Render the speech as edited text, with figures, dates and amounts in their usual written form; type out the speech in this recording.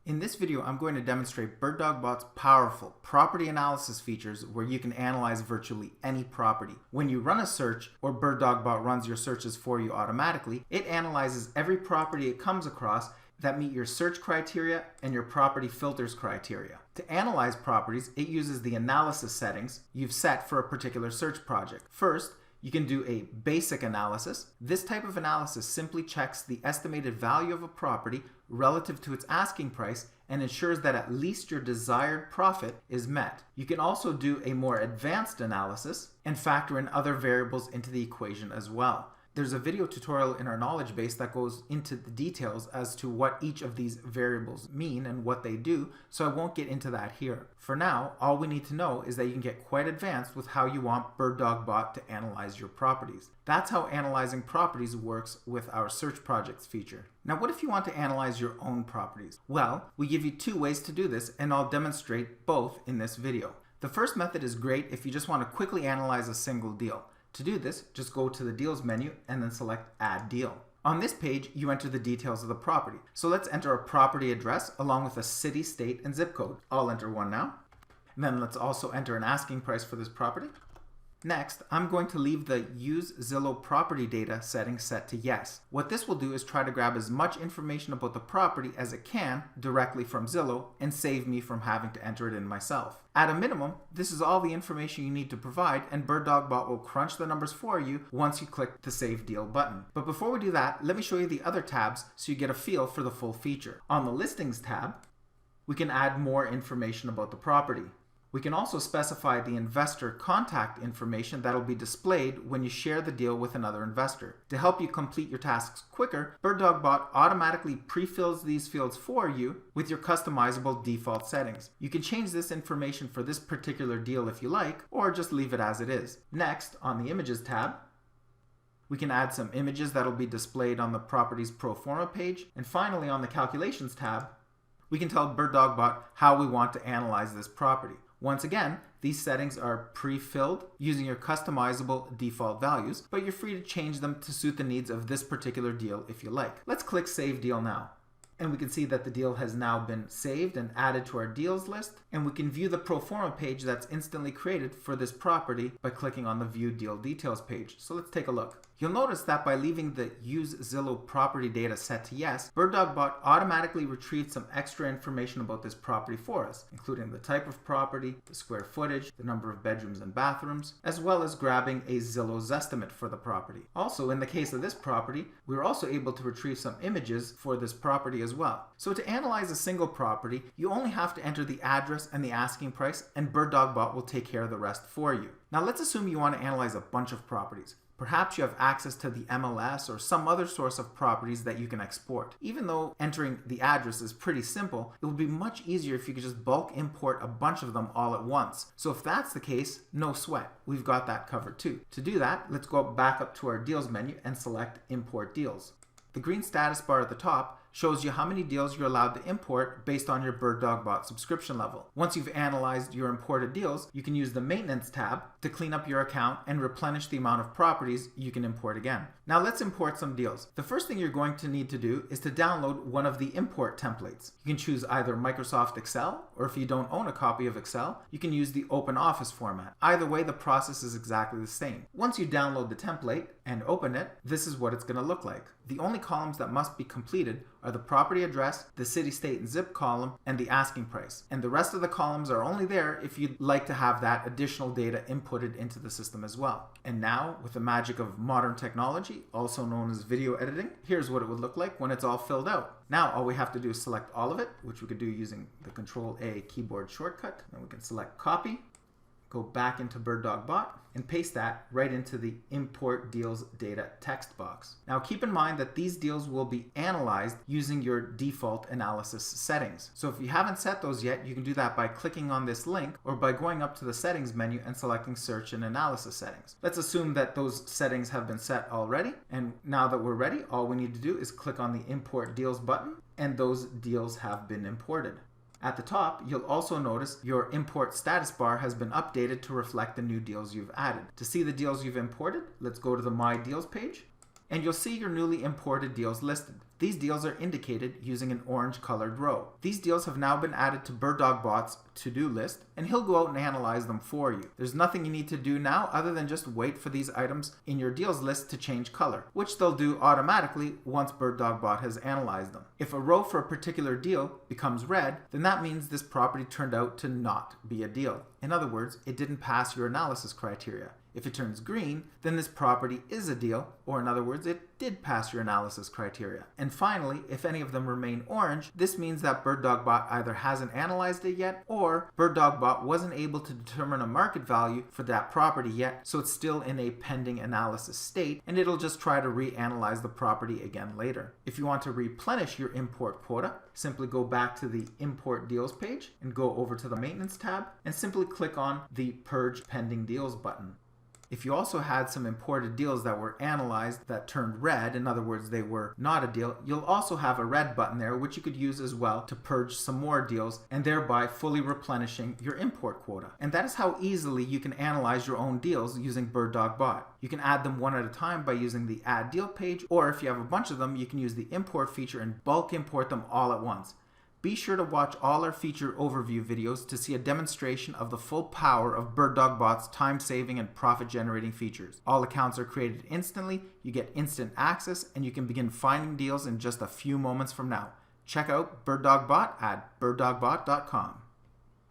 In this video, I'm going to demonstrate BirdDogBot's powerful property analysis features where you can analyze virtually any property. When you run a search, or BirdDogBot runs your searches for you automatically, it analyzes every property it comes across that meet your search criteria and your property filters criteria. To analyze properties, it uses the analysis settings you've set for a particular search project. First, you can do a basic analysis. This type of analysis simply checks the estimated value of a property relative to its asking price and ensures that at least your desired profit is met. You can also do a more advanced analysis and factor in other variables into the equation as well. There's a video tutorial in our knowledge base that goes into the details as to what each of these variables mean and what they do, so I won't get into that here. For now, all we need to know is that you can get quite advanced with how you want BirdDogBot to analyze your properties. That's how analyzing properties works with our search projects feature. Now, what if you want to analyze your own properties? Well, we give you two ways to do this, and I'll demonstrate both in this video. The first method is great if you just want to quickly analyze a single deal. To do this, just go to the Deals menu and then select Add Deal. On this page, you enter the details of the property. So let's enter a property address along with a city, state, and zip code. I'll enter one now. And then let's also enter an asking price for this property. Next, I'm going to leave the Use Zillow Property Data setting set to Yes. What this will do is try to grab as much information about the property as it can directly from Zillow and save me from having to enter it in myself. At a minimum, this is all the information you need to provide, and BirdDogBot will crunch the numbers for you once you click the Save Deal button. But before we do that, let me show you the other tabs so you get a feel for the full feature. On the Listings tab, we can add more information about the property. We can also specify the investor contact information that will be displayed when you share the deal with another investor. To help you complete your tasks quicker, BirdDogBot automatically pre-fills these fields for you with your customizable default settings. You can change this information for this particular deal if you like, or just leave it as it is. Next, on the Images tab, we can add some images that will be displayed on the property's pro forma page. And finally, on the Calculations tab, we can tell BirdDogBot how we want to analyze this property. Once again, these settings are pre-filled using your customizable default values, but you're free to change them to suit the needs of this particular deal if you like. Let's click Save Deal now. And we can see that the deal has now been saved and added to our deals list. And we can view the pro forma page that's instantly created for this property by clicking on the View Deal Details page. So let's take a look. You'll notice that by leaving the Use Zillow Property Data set to Yes, BirdDogBot automatically retrieves some extra information about this property for us, including the type of property, the square footage, the number of bedrooms and bathrooms, as well as grabbing a Zillow's estimate for the property. Also, in the case of this property, we were also able to retrieve some images for this property as well. So to analyze a single property, you only have to enter the address and the asking price, and BirdDogBot will take care of the rest for you. Now let's assume you want to analyze a bunch of properties. Perhaps you have access to the MLS or some other source of properties that you can export. Even though entering the address is pretty simple, it would be much easier if you could just bulk import a bunch of them all at once. So if that's the case, no sweat. We've got that covered too. To do that, let's go back up to our Deals menu and select Import Deals. The green status bar at the top shows you how many deals you're allowed to import based on your BirdDogBot subscription level. Once you've analyzed your imported deals, you can use the Maintenance tab to clean up your account and replenish the amount of properties you can import again. Now let's import some deals. The first thing you're going to need to do is to download one of the import templates. You can choose either Microsoft Excel, or if you don't own a copy of Excel, you can use the OpenOffice format. Either way, the process is exactly the same. Once you download the template and open it, this is what it's going to look like. The only columns that must be completed are the property address, the city, state, and zip column, and the asking price. And the rest of the columns are only there if you'd like to have that additional data inputted into the system as well. And now, with the magic of modern technology, also known as video editing, here's what it would look like when it's all filled out. Now, all we have to do is select all of it, which we could do using the Control-A keyboard shortcut. Then we can select Copy, go back into BirdDogBot, and paste that right into the Import Deals Data text box. Now keep in mind that these deals will be analyzed using your default analysis settings. So if you haven't set those yet, you can do that by clicking on this link or by going up to the Settings menu and selecting Search and Analysis Settings. Let's assume that those settings have been set already, and now that we're ready, all we need to do is click on the Import Deals button, and those deals have been imported. At the top, you'll also notice your import status bar has been updated to reflect the new deals you've added. To see the deals you've imported, let's go to the My Deals page. and you'll see your newly imported deals listed. These deals are indicated using an orange colored row. These deals have now been added to BirdDogBot's to-do list, and he'll go out and analyze them for you. There's nothing you need to do now other than just wait for these items in your deals list to change color, which they'll do automatically once BirdDogBot has analyzed them. If a row for a particular deal becomes red, then that means this property turned out to not be a deal. In other words, it didn't pass your analysis criteria. If it turns green, then this property is a deal, or in other words, it did pass your analysis criteria. And finally, if any of them remain orange, this means that BirdDogBot either hasn't analyzed it yet, or BirdDogBot wasn't able to determine a market value for that property yet, so it's still in a pending analysis state, and it'll just try to reanalyze the property again later. If you want to replenish your import quota, simply go back to the Import Deals page and go over to the Maintenance tab, and simply click on the Purge Pending Deals button. If you also had some imported deals that were analyzed that turned red, in other words, they were not a deal, you'll also have a red button there which you could use as well to purge some more deals and thereby fully replenishing your import quota. And that is how easily you can analyze your own deals using BirdDogBot. You can add them one at a time by using the Add Deal page, or if you have a bunch of them, you can use the Import feature and bulk import them all at once. Be sure to watch all our feature overview videos to see a demonstration of the full power of BirdDogBot's time-saving and profit-generating features. All accounts are created instantly, you get instant access, and you can begin finding deals in just a few moments from now. Check out BirdDogBot at birddogbot.com.